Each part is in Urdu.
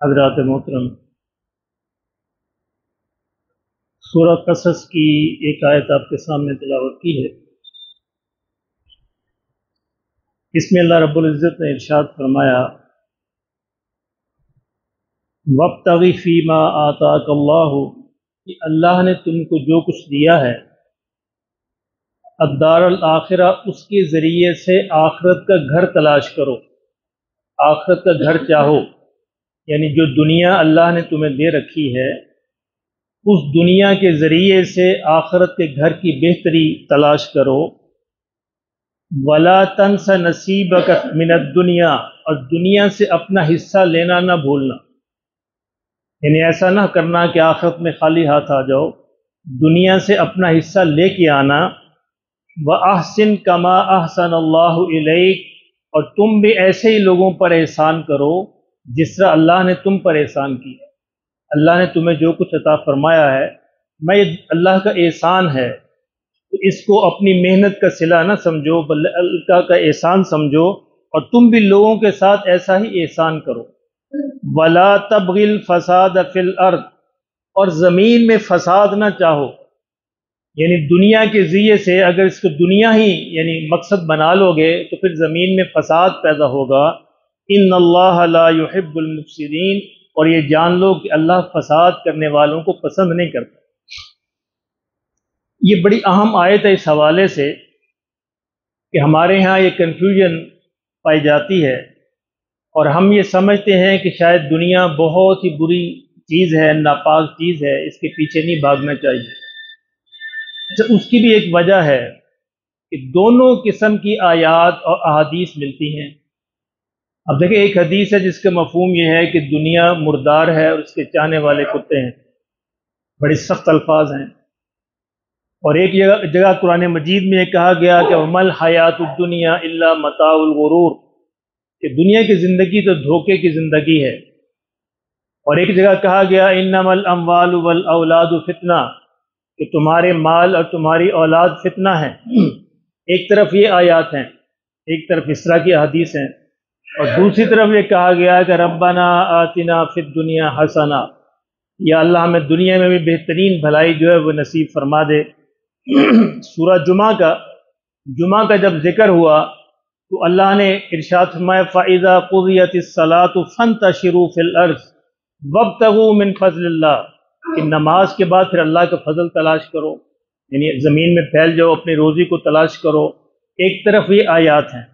حضرات محترم، سورہ قصص کی ایک آیت آپ کے سامنے تلاوت کی ہے۔ اس میں اللہ رب العزت نے ارشاد فرمایا، وَابْتَغِ فِيمَا آتَاكَ اللَّهُ، کہ اللہ نے تم کو جو کچھ دیا ہے، الدار الآخرہ، اس کے ذریعے سے آخرت کا گھر تلاش کرو، آخرت کا گھر چاہو، یعنی جو دنیا اللہ نے تمہیں دے رکھی ہے اس دنیا کے ذریعے سے آخرت کے گھر کی بہتری تلاش کرو۔ وَلَا تَنْسَ نَصِيبَكَ مِنَ الدُّنْيَا، اور دنیا سے اپنا حصہ لینا نہ بھولنا، یعنی ایسا نہ کرنا کہ آخرت میں خالی ہاتھ آ جاؤ، دنیا سے اپنا حصہ لے کے آنا۔ وَأَحْسِن كَمَا أَحْسَنَ اللَّهُ إِلَيْكَ، اور تم بھی ایسے ہی لوگوں پر احسان کرو جس طرح اللہ نے تم پر احسان کیا۔ اللہ نے تمہیں جو کچھ عطا فرمایا ہے، میں اللہ کا احسان ہے، تو اس کو اپنی محنت کا صلہ نہ سمجھو بلکہ اللہ کا احسان سمجھو، اور تم بھی لوگوں کے ساتھ ایسا ہی احسان کرو۔ وَلَا تَبْغِ الْفَسَادَ فِي الْأَرْضِ، اور زمین میں فساد نہ چاہو، یعنی دنیا کے ذریعے سے اگر اس کو دنیا ہی یعنی مقصد بنا لو گے تو پھر زمین میں فساد پیدا ہوگا۔ ان اللہ لا يحب المفسدین، اور یہ جان لو کہ اللہ فساد کرنے والوں کو پسند نہیں کرتا۔ یہ بڑی اہم آیت ہے اس حوالے سے کہ ہمارے ہاں یہ کنفیوژن پائی جاتی ہے، اور ہم یہ سمجھتے ہیں کہ شاید دنیا بہت ہی بری چیز ہے، ناپاک چیز ہے، اس کے پیچھے نہیں بھاگنا چاہیے۔ اس کی بھی ایک وجہ ہے کہ دونوں قسم کی آیات اور احادیث ملتی ہیں۔ اب دیکھیں، ایک حدیث ہے جس کا مفہوم یہ ہے کہ دنیا مردار ہے اور اس کے چاہنے والے کتے ہیں، بڑی سخت الفاظ ہیں، اور ایک جگہ قرآن مجید میں یہ کہا گیا کہ وَمَا الْحَيَاةُ الدُّنْيَا إِلَّا مَتَاعُ الْغُرُورِ، کہ دنیا کی زندگی تو دھوکے کی زندگی ہے۔ اور ایک جگہ کہا گیا إِنَّمَا الْأَمْوَالُ وَالْأَوْلَادُ فِتْنَةٌ، کہ تمہارے مال اور تمہاری اولاد فتنہ ہیں۔ ایک طرف یہ آیات ہیں، ایک طرف اس طرح کی احادیث ہیں، اور دوسری طرف یہ کہا گیا کہ ربنا آتنا فی الدنیا حسنہ، یا اللہ ہمیں دنیا میں بھی بہترین بھلائی جو ہے وہ نصیب فرما دے۔ سورہ جمعہ کا جب ذکر ہوا تو اللہ نے ارشاد فرمایا فَإِذَا قُضِيَتِ الصَّلَاةُ فَانتَشِرُوا فِي الْأَرْضِ وَابْتَغُوا مِنْ فَضْلِ اللَّهِ، کہ نماز کے بعد پھر اللہ کا فضل تلاش کرو، یعنی زمین میں پھیل جاؤ، اپنی روزی کو تلاش کرو۔ ایک طرف یہ آیات ہیں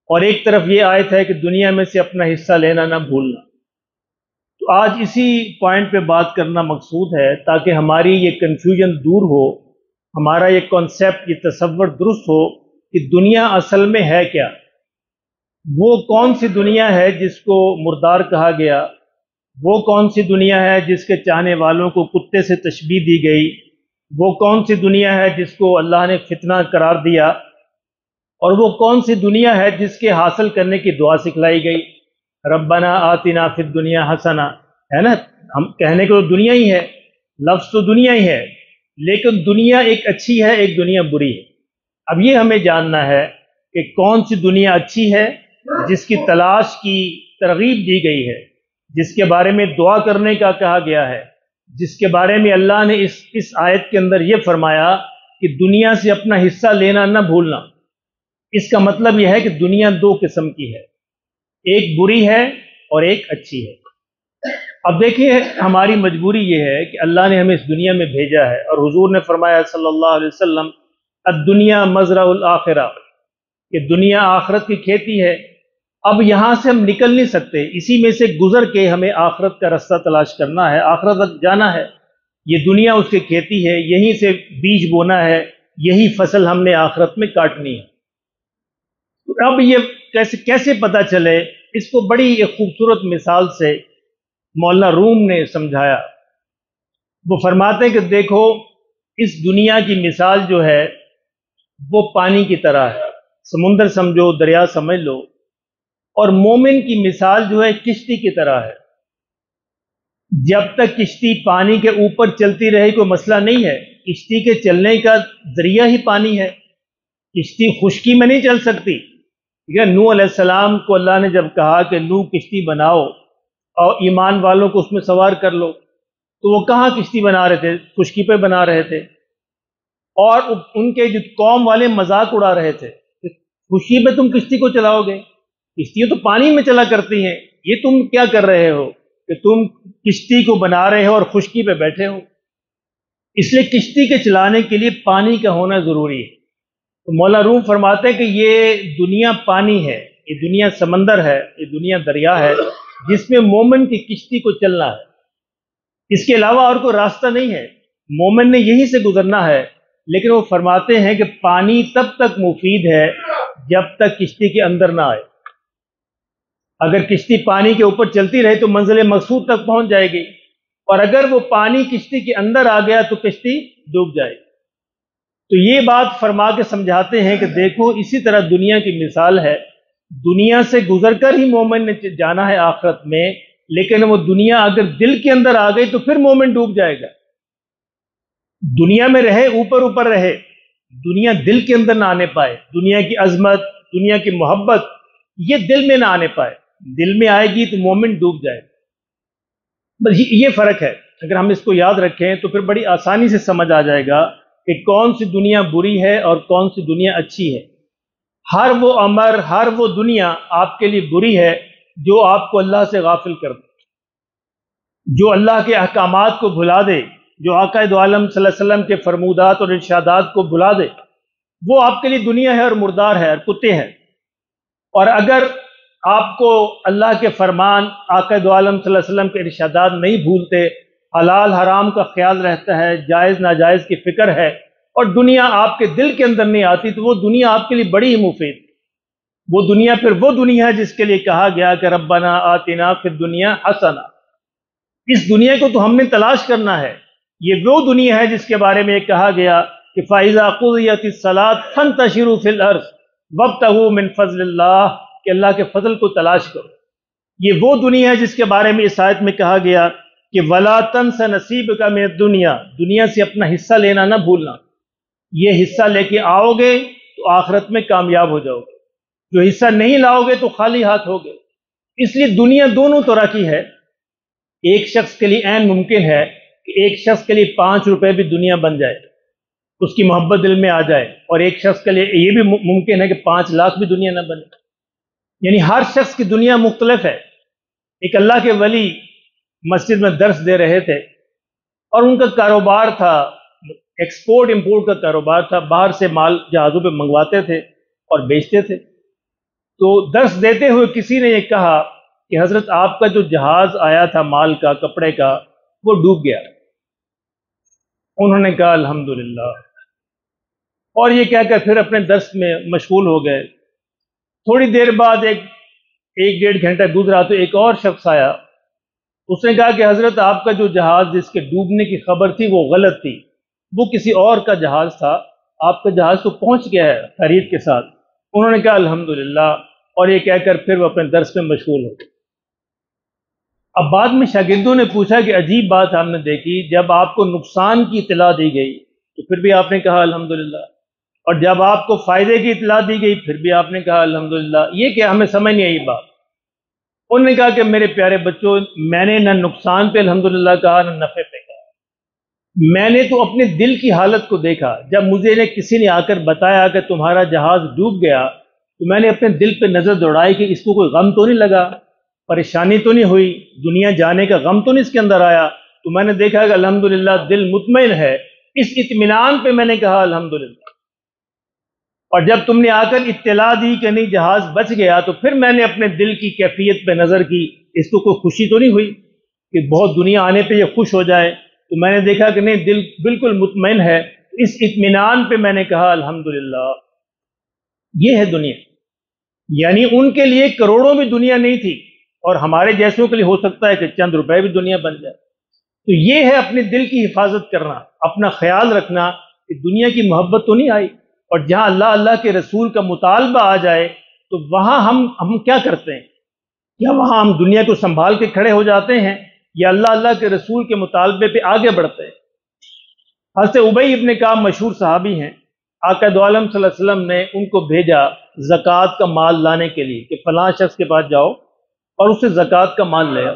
اور ایک طرف یہ آیت ہے کہ دنیا میں سے اپنا حصہ لینا نہ بھولنا۔ تو آج اسی پوائنٹ پہ بات کرنا مقصود ہے تاکہ ہماری یہ کنفیوژن دور ہو، ہمارا یہ کانسیپٹ، یہ تصور درست ہو کہ دنیا اصل میں ہے کیا، وہ کون سی دنیا ہے جس کو مردار کہا گیا، وہ کون سی دنیا ہے جس کے چاہنے والوں کو کتے سے تشبیہ دی گئی، وہ کون سی دنیا ہے جس کو اللہ نے فتنہ قرار دیا، اور وہ کون سی دنیا ہے جس کے حاصل کرنے کی دعا سکھلائی گئی، ربنا آتنا فی الدنیا حسنہ، ہے نا؟ ہم کہنے کو دنیا ہی ہے، لفظ تو دنیا ہی ہے، لیکن دنیا ایک اچھی ہے، ایک دنیا بری ہے۔ اب یہ ہمیں جاننا ہے کہ کون سی دنیا اچھی ہے جس کی تلاش کی ترغیب دی گئی ہے، جس کے بارے میں دعا کرنے کا کہا گیا ہے، جس کے بارے میں اللہ نے اس آیت کے اندر یہ فرمایا کہ دنیا سے اپنا حصہ لینا نہ بھولنا۔ اس کا مطلب یہ ہے کہ دنیا دو قسم کی ہے، ایک بری ہے اور ایک اچھی ہے۔ اب دیکھیں، ہماری مجبوری یہ ہے کہ اللہ نے ہمیں اس دنیا میں بھیجا ہے، اور حضور نے فرمایا صلی اللہ علیہ وسلم الدنیا مزرع الآخرہ، کہ دنیا آخرت کی کھیتی ہے۔ اب یہاں سے ہم نکل نہیں سکتے، اسی میں سے گزر کے ہمیں آخرت کا رستہ تلاش کرنا ہے، آخرت تک جانا ہے۔ یہ دنیا اس کی کھیتی ہے، یہیں سے بیج بونا ہے، یہی فصل ہم نے آخرت میں کاٹنی ہے۔ اب یہ کیسے پتہ چلے، اس کو بڑی ایک خوبصورت مثال سے مولانا روم نے سمجھایا۔ وہ فرماتے ہیں کہ دیکھو، اس دنیا کی مثال جو ہے وہ پانی کی طرح ہے، سمندر سمجھو، دریا سمجھ لو، اور مومن کی مثال جو ہے کشتی کی طرح ہے۔ جب تک کشتی پانی کے اوپر چلتی رہے کوئی مسئلہ نہیں ہے، کشتی کے چلنے کا ذریعہ ہی پانی ہے، کشتی خشکی میں نہیں چل سکتی۔ نوح علیہ السلام کو اللہ نے جب کہا کہ نوح کشتی بناؤ، اور ایمان والوں کو اس میں سوار کر لو، تو وہ کہاں کشتی بنا رہے تھے؟ خشکی پہ بنا رہے تھے، اور ان کے جو قوم والے مذاق اڑا رہے تھے کہ خشکی پہ تم کشتی کو چلاؤ گے، کشتیاں تو پانی میں چلا کرتی ہیں، یہ تم کیا کر رہے ہو کہ تم کشتی کو بنا رہے ہو اور خشکی پہ بیٹھے ہو؟ اس لیے کشتی کے چلانے کے لیے پانی کا ہونا ضروری ہے۔ تو مولا روم فرماتے ہیں کہ یہ دنیا پانی ہے، یہ دنیا سمندر ہے، یہ دنیا دریا ہے جس میں مومن کی کشتی کو چلنا ہے، اس کے علاوہ اور کوئی راستہ نہیں ہے، مومن نے یہی سے گزرنا ہے۔ لیکن وہ فرماتے ہیں کہ پانی تب تک مفید ہے جب تک کشتی کے اندر نہ آئے۔ اگر کشتی پانی کے اوپر چلتی رہے تو منزل مقصود تک پہنچ جائے گی، اور اگر وہ پانی کشتی کے اندر آ گیا تو کشتی ڈوب جائے گی۔ تو یہ بات فرما کے سمجھاتے ہیں کہ دیکھو اسی طرح دنیا کی مثال ہے، دنیا سے گزر کر ہی مومن نے جانا ہے آخرت میں، لیکن وہ دنیا اگر دل کے اندر آ گئی تو پھر مومن ڈوب جائے گا۔ دنیا میں رہے، اوپر اوپر رہے، دنیا دل کے اندر نہ آنے پائے، دنیا کی عظمت، دنیا کی محبت یہ دل میں نہ آنے پائے، دل میں آئے گی تو مومن ڈوب جائے گا۔ بس یہ فرق ہے، اگر ہم اس کو یاد رکھیں تو پھر بڑی آسانی سے سمجھ آ جائے گا کہ کون سی دنیا بری ہے اور کون سی دنیا اچھی ہے۔ ہر وہ امر، ہر وہ دنیا آپ کے لیے بری ہے جو آپ کو اللہ سے غافل کر دے، جو اللہ کے احکامات کو بھلا دے، جو آقا دو عالم صلی اللہ علیہ وسلم کے فرمودات اور ارشادات کو بھلا دے، وہ آپ کے لیے دنیا ہے اور مردار ہے اور کتے ہیں۔ اور اگر آپ کو اللہ کے فرمان، آقا دو عالم صلی اللہ علیہ وسلم کے ارشادات نہیں بھولتے، حلال حرام کا خیال رہتا ہے، جائز ناجائز کی فکر ہے، اور دنیا آپ کے دل کے اندر نہیں آتی، تو وہ دنیا آپ کے لیے بڑی ہی مفید۔ وہ دنیا پھر وہ دنیا ہے جس کے لیے کہا گیا کہ ربنا آتنا فی الدنیا حسنہ، اس دنیا کو تو ہم نے تلاش کرنا ہے۔ یہ وہ دنیا ہے جس کے بارے میں کہا گیا کہ فَإِذَا قُضِيَتِ الصَّلَاةُ فَانتَشِرُوا فِي الْأَرْضِ وَابْتَغُوا مِن فَضْلِ اللَّهِ، کہ اللہ کے فضل کو تلاش کرو۔ یہ وہ دنیا ہے جس کے بارے میں اس آیت میں کہا گیا کہ وَلَا تَنْسَ نَصِيبَكَ مِنَ الدُّنْيَا، دنیا سے اپنا حصہ لینا نہ بھولنا، یہ حصہ لے کے آؤ گے تو آخرت میں کامیاب ہو جاؤ گے، جو حصہ نہیں لاؤ گے تو خالی ہاتھ ہوگے۔ اس لیے دنیا دونوں طرح کی ہے، ایک شخص کے لیے عین ممکن ہے کہ ایک شخص کے لیے 5 روپے بھی دنیا بن جائے، اس کی محبت دل میں آ جائے، اور ایک شخص کے لیے یہ بھی ممکن ہے کہ 5 لاکھ بھی دنیا نہ بنے۔ یعنی ہر شخص کی دنیا مختلف ہے۔ ایک اللہ کے ولی مسجد میں درس دے رہے تھے، اور ان کا کاروبار تھا، ایکسپورٹ امپورٹ کا کاروبار تھا، باہر سے مال جہازوں پہ منگواتے تھے اور بیچتے تھے۔ تو درس دیتے ہوئے کسی نے یہ کہا کہ حضرت آپ کا جو جہاز آیا تھا مال کا، کپڑے کا، وہ ڈوب گیا۔ انہوں نے کہا الحمدللہ، اور یہ کہہ کر پھر اپنے درس میں مشغول ہو گئے۔ تھوڑی دیر بعد ایک ڈیڑھ گھنٹہ گزرا تو ایک اور شخص آیا، اس نے کہا کہ حضرت آپ کا جو جہاز جس کے ڈوبنے کی خبر تھی وہ غلط تھی، وہ کسی اور کا جہاز تھا، آپ کا جہاز تو پہنچ گیا ہے خرید کے ساتھ۔ انہوں نے کہا الحمدللہ، اور یہ کہہ کر پھر وہ اپنے درس میں مشغول ہو گئے۔ اب بعد میں شاگردوں نے پوچھا کہ عجیب بات ہم نے دیکھی، جب آپ کو نقصان کی اطلاع دی گئی تو پھر بھی آپ نے کہا الحمدللہ، اور جب آپ کو فائدے کی اطلاع دی گئی پھر بھی آپ نے کہا الحمدللہ، یہ کہ ہمیں سمجھ نہیں آئی بات۔ انہوں نے کہا کہ میرے پیارے بچوں، میں نے نہ نقصان پہ الحمدللہ کہا نہ نفع پہ کہا، میں نے تو اپنے دل کی حالت کو دیکھا۔ جب مجھے کسی نے آ کر بتایا کہ تمہارا جہاز ڈوب گیا تو میں نے اپنے دل پہ نظر دوڑائی کہ اس کو کوئی غم تو نہیں لگا، پریشانی تو نہیں ہوئی، دنیا جانے کا غم تو نہیں اس کے اندر آیا، تو میں نے دیکھا کہ الحمدللہ دل مطمئن ہے۔ اس اطمینان پہ میں نے کہا الحمدللہ، اور جب تم نے آ کر اطلاع دی کہ نہیں جہاز بچ گیا تو پھر میں نے اپنے دل کی کیفیت پہ نظر کی، اس کو کوئی خوشی تو نہیں ہوئی کہ بہت دنیا آنے پہ یہ خوش ہو جائے، تو میں نے دیکھا کہ نہیں دل بالکل مطمئن ہے۔ اس اطمینان پہ میں نے کہا الحمدللہ۔ یہ ہے دنیا، یعنی ان کے لیے کروڑوں بھی دنیا نہیں تھی، اور ہمارے جیسوں کے لیے ہو سکتا ہے کہ چند روپے بھی دنیا بن جائے۔ تو یہ ہے اپنے دل کی حفاظت کرنا، اپنا خیال رکھنا کہ دنیا کی محبت تو نہیں آئی، اور جہاں اللہ اللہ کے رسول کا مطالبہ آ جائے تو وہاں ہم کیا کرتے ہیں؟ کیا وہاں ہم دنیا کو سنبھال کے کھڑے ہو جاتے ہیں، یا اللہ اللہ کے رسول کے مطالبے پہ آگے بڑھتے ہیں؟ حضرت ابی ابن کعب مشہور صحابی ہیں، آقا دو عالم صلی اللہ علیہ وسلم نے ان کو بھیجا زکوٰۃ کا مال لانے کے لیے کہ فلاں شخص کے پاس جاؤ اور اس سے زکوٰۃ کا مال لے آؤ۔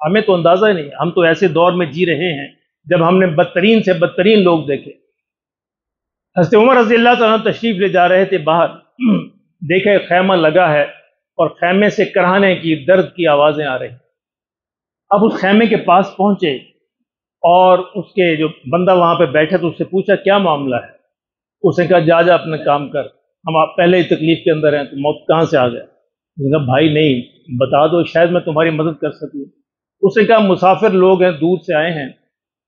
ہمیں تو اندازہ ہی نہیں، ہم تو ایسے دور میں جی رہے ہیں جب ہم نے بدترین سے بدترین لوگ دیکھے۔ حضرت عمر رضی اللہ تعالیٰ تشریف لے جا رہے تھے باہر، دیکھے خیمہ لگا ہے اور خیمے سے کراہنے کی، درد کی آوازیں آ رہی۔ اب اس خیمے کے پاس پہنچے اور اس کے جو بندہ وہاں پہ بیٹھے تو اس سے پوچھا کیا معاملہ ہے؟ اس نے کہا جا جا اپنا کام کر، ہم آپ پہلے ہی تکلیف کے اندر ہیں، تو موت کہاں سے آ گیا؟ اس نے کہا بھائی نہیں، بتا دو شاید میں تمہاری مدد کر سکوں۔ اس نے کہا مسافر لوگ ہیں، دور سے آئے ہیں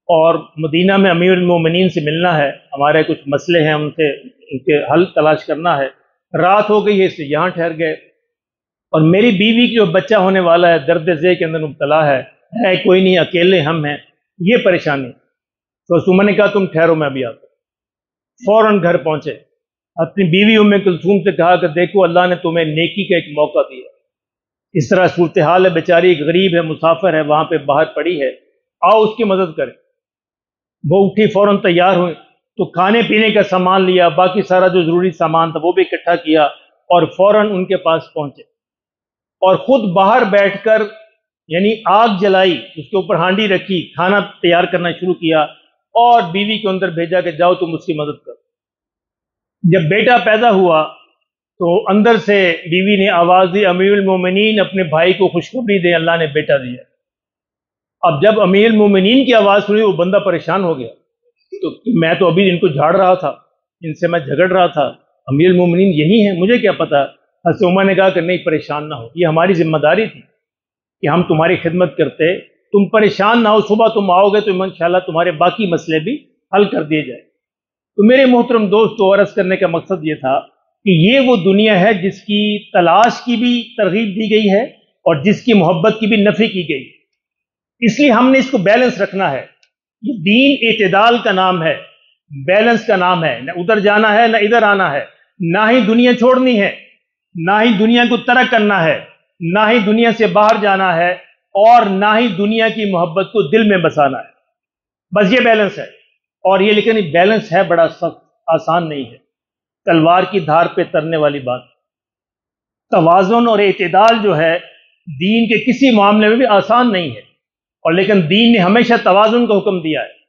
اور مدینہ میں امیر المومنین سے ملنا ہے، ہمارے کچھ مسئلے ہیں ان کے حل تلاش کرنا ہے، رات ہو گئی ہے اس لیے یہاں ٹھہر گئے، اور میری بیوی کی جو بچہ ہونے والا ہے درد ذیل کے اندر مبتلا ہے کوئی نہیں، اکیلے ہم ہیں، یہ پریشانی۔ تو عمر نے کہا تم ٹھہرو میں ابھی آتا ہوں۔ فوراً گھر پہنچے، اپنی بیوی ام کلثوم سے کہا کہ دیکھو اللہ نے تمہیں نیکی کا ایک موقع دیا، اس طرح صورتحال ہے، بیچاری ایک غریب ہے، مسافر ہے، وہاں پہ باہر پڑی ہے، آؤ اس کی مدد کریں۔ وہ اٹھی، فوراً تیار ہوئے تو کھانے پینے کا سامان لیا، باقی سارا جو ضروری سامان تھا وہ بھی اکٹھا کیا اور فوراً ان کے پاس پہنچے اور خود باہر بیٹھ کر یعنی آگ جلائی، اس کے اوپر ہانڈی رکھی، کھانا تیار کرنا شروع کیا اور بیوی کو اندر بھیجا کہ جاؤ تم اس کی مدد کرو۔ جب بیٹا پیدا ہوا تو اندر سے بیوی نے آواز دی امیر المومنین اپنے بھائی کو خوشخبری دیں، اللہ نے بیٹا دیا۔ اب جب امیر المومنین کی آواز سنی وہ بندہ پریشان ہو گیا، تو میں تو ابھی ان کو جھاڑ رہا تھا، ان سے میں جھگڑ رہا تھا، امیر المومنین یہی ہیں، مجھے کیا پتا۔ حضرت عمر نے کہا کہ نہیں پریشان نہ ہو، یہ ہماری ذمہ داری تھی کہ ہم تمہاری خدمت کرتے، تم پریشان نہ ہو، صبح تم آؤ گے تو انشاءاللہ تمہارے باقی مسئلے بھی حل کر دیے جائیں۔ تو میرے محترم دوستو، عرض کرنے کا مقصد یہ تھا کہ یہ وہ دنیا ہے جس کی تلاش کی بھی ترغیب دی گئی ہے اور جس کی محبت کی بھی نفی کی گئی، اس لیے ہم نے اس کو بیلنس رکھنا ہے۔ یہ دین اعتدال کا نام ہے، بیلنس کا نام ہے، نہ ادھر جانا ہے نہ ادھر آنا ہے، نہ ہی دنیا چھوڑنی ہے، نہ ہی دنیا کو ترک کرنا ہے، نہ ہی دنیا سے باہر جانا ہے اور نہ ہی دنیا کی محبت کو دل میں بسانا ہے، بس یہ بیلنس ہے۔ اور یہ لیکن بیلنس ہے بڑا سخت، آسان نہیں ہے، تلوار کی دھار پہ ترنے والی بات۔ توازن اور اعتدال جو ہے دین کے کسی معاملے میں بھی آسان نہیں ہے، اور لیکن دین نے ہمیشہ توازن کا حکم دیا ہے۔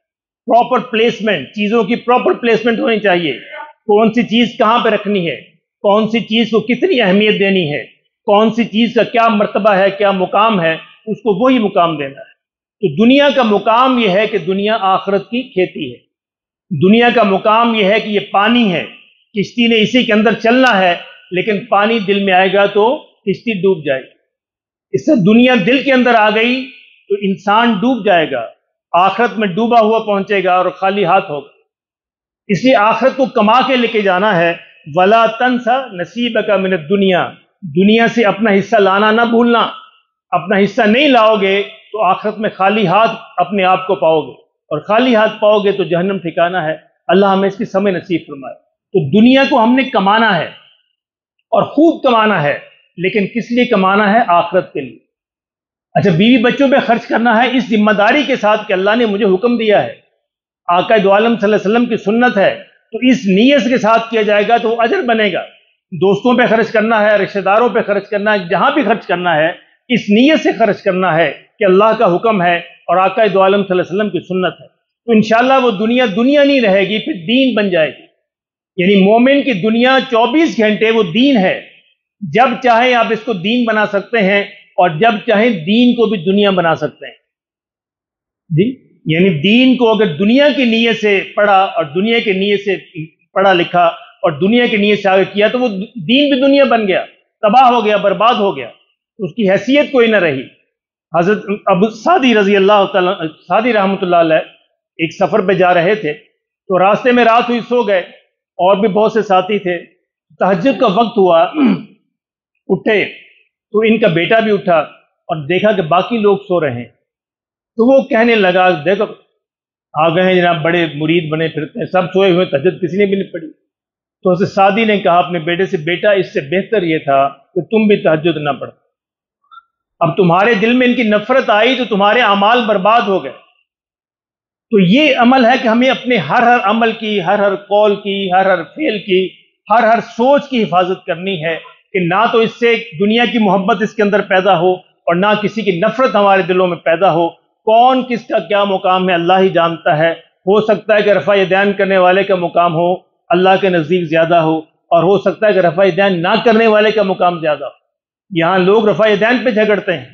پراپر پلیسمنٹ، چیزوں کی پراپر پلیسمنٹ ہونی چاہیے، کون سی چیز کہاں پہ رکھنی ہے، کون سی چیز کو کتنی اہمیت دینی ہے، کون سی چیز کا کیا مرتبہ ہے، کیا مقام ہے، اس کو وہی مقام دینا ہے۔ تو دنیا کا مقام یہ ہے کہ دنیا آخرت کی کھیتی ہے، دنیا کا مقام یہ ہے کہ یہ پانی ہے، کشتی نے اسی کے اندر چلنا ہے، لیکن پانی دل میں آئے گا تو کشتی ڈوب جائے گی۔ اس سے دنیا دل کے اندر آ گئی تو انسان ڈوب جائے گا، آخرت میں ڈوبا ہوا پہنچے گا اور خالی ہاتھ ہوگا۔ اس لیے آخرت کو کما کے لے کے جانا ہے، وَلَا تَنْسَ نَصِيبَكَ مِنَ الدُّنْيَا، دنیا سے اپنا حصہ لانا نہ بھولنا، اپنا حصہ نہیں لاؤ گے تو آخرت میں خالی ہاتھ اپنے آپ کو پاؤ گے، اور خالی ہاتھ پاؤ گے تو جہنم ٹھکانہ ہے۔ اللہ ہمیں اس کی سمجھ نصیب فرمائے۔ تو دنیا کو ہم نے کمانا ہے اور خوب کمانا ہے، لیکن کس لیے کمانا ہے؟ آخرت کے لیے۔ اچھا، بیوی بچوں پہ خرچ کرنا ہے اس ذمہ داری کے ساتھ کہ اللہ نے مجھے حکم دیا ہے، آقا دو عالم صلی اللہ علیہ وسلم کی سنت ہے، تو اس نیت کے ساتھ کیا جائے گا تو وہ اجر بنے گا۔ دوستوں پہ خرچ کرنا ہے، رشتہ داروں پہ خرچ کرنا ہے، جہاں بھی خرچ کرنا ہے اس نیت سے خرچ کرنا ہے کہ اللہ کا حکم ہے اور آقا دو عالم صلی اللہ علیہ وسلم کی سنت ہے، تو انشاءاللہ وہ دنیا نہیں رہے گی، پھر دین بن جائے گی۔ یعنی مومن کی دنیا 24 گھنٹے وہ دین ہے، جب چاہیں آپ اس کو دین بنا سکتے ہیں اور جب چاہیں دین کو بھی دنیا بنا سکتے ہیں جی۔ یعنی دین کو اگر دنیا کی نیت سے پڑھا اور دنیا کی نیت سے پڑھا لکھا اور دنیا کی نیت سے آگے کیا تو وہ دین بھی دنیا بن گیا، تباہ ہو گیا، برباد ہو گیا، اس کی حیثیت کوئی نہ رہی۔ حضرت ابو سعدی رضی اللہ تعالیٰ سعدی رحمۃ اللہ علیہ ایک سفر پہ جا رہے تھے تو راستے میں رات ہوئی، سو گئے، اور بھی بہت سے ساتھی تھے۔ تہجد کا وقت ہوا، اٹھے تو ان کا بیٹا بھی اٹھا اور دیکھا کہ باقی لوگ سو رہے ہیں، تو وہ کہنے لگا دیکھو آ گئے ہیں جناب، بڑے مرید بنے پھرتے ہیں، سب سوئے ہوئے، تہجد کسی نے بھی نہیں پڑھی۔ تو حضرت سعدی نے کہا اپنے بیٹے سے، بیٹا اس سے بہتر یہ تھا کہ تم بھی تہجد نہ پڑھ، اب تمہارے دل میں ان کی نفرت آئی تو تمہارے اعمال برباد ہو گئے۔ تو یہ عمل ہے کہ ہمیں اپنے ہر عمل کی، ہر قول کی، ہر فعل کی، ہر سوچ کی حفاظت کرنی ہے کہ نہ تو اس سے دنیا کی محبت اس کے اندر پیدا ہو اور نہ کسی کی نفرت ہمارے دلوں میں پیدا ہو۔ کون کس کا کیا مقام ہے اللہ ہی جانتا ہے۔ ہو سکتا ہے کہ رفع یدین کرنے والے کا مقام ہو اللہ کے نزدیک زیادہ ہو، اور ہو سکتا ہے کہ رفع یدین نہ کرنے والے کا مقام زیادہ ہو۔ یہاں لوگ رفع یدین پہ جھگڑتے ہیں،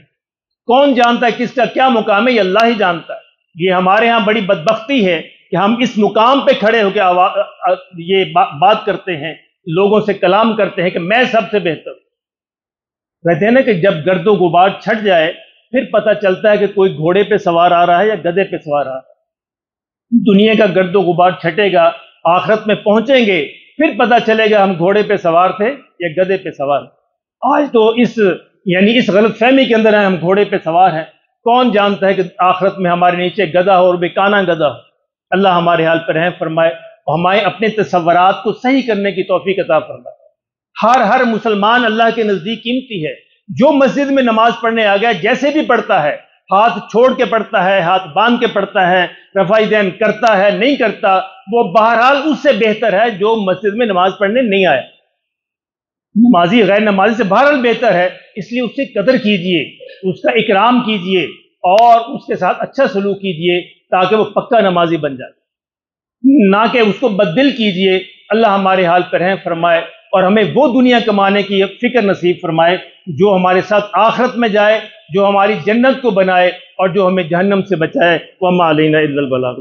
کون جانتا ہے کس کا کیا مقام ہے؟ یہ اللہ ہی جانتا ہے۔ یہ ہمارے ہاں بڑی بدبختی ہے کہ ہم اس مقام پہ کھڑے ہو کے یہ بات کرتے ہیں، لوگوں سے کلام کرتے ہیں کہ میں سب سے بہتر ہوں۔ کہتے ہیں نا کہ جب گرد و غبار چھٹ جائے پھر پتہ چلتا ہے کہ کوئی گھوڑے پہ سوار آ رہا ہے یا گدھے پہ سوار آ رہا ہے۔ دنیا کا گرد و غبار چھٹے گا، آخرت میں پہنچیں گے، پھر پتہ چلے گا ہم گھوڑے پہ سوار تھے یا گدھے پہ سوار۔ آج تو اس غلط فہمی کے اندر ہیں ہم گھوڑے پہ سوار ہیں۔ کون جانتا ہے کہ آخرت میں ہمارے نیچے گدھا ہو اور بیکانہ گدھا ہو۔ اللہ ہمارے حال پر رحم فرمائے اور ہمیں اپنے تصورات کو صحیح کرنے کی توفیق عطا فرمائے۔ ہر مسلمان اللہ کے نزدیک قیمتی ہے۔ جو مسجد میں نماز پڑھنے آ گیا جیسے بھی پڑھتا ہے، ہاتھ چھوڑ کے پڑھتا ہے، ہاتھ باندھ کے پڑھتا ہے، رفع یدین کرتا ہے نہیں کرتا، وہ بہرحال اس سے بہتر ہے جو مسجد میں نماز پڑھنے نہیں آیا۔ نمازی غیر نمازی سے بہرحال بہتر ہے، اس لیے اس کی قدر کیجئے، اس کا اکرام کیجئے اور اس کے ساتھ اچھا سلوک کیجئے تاکہ وہ پکا نمازی بن جائے، نہ کہ اس کو بددل کیجئے۔ اللہ ہمارے حال پر رحم فرمائے اور ہمیں وہ دنیا کمانے کی فکر نصیب فرمائے جو ہمارے ساتھ آخرت میں جائے، جو ہماری جنت کو بنائے اور جو ہمیں جہنم سے بچائے۔ وما علینا الا البلاغ۔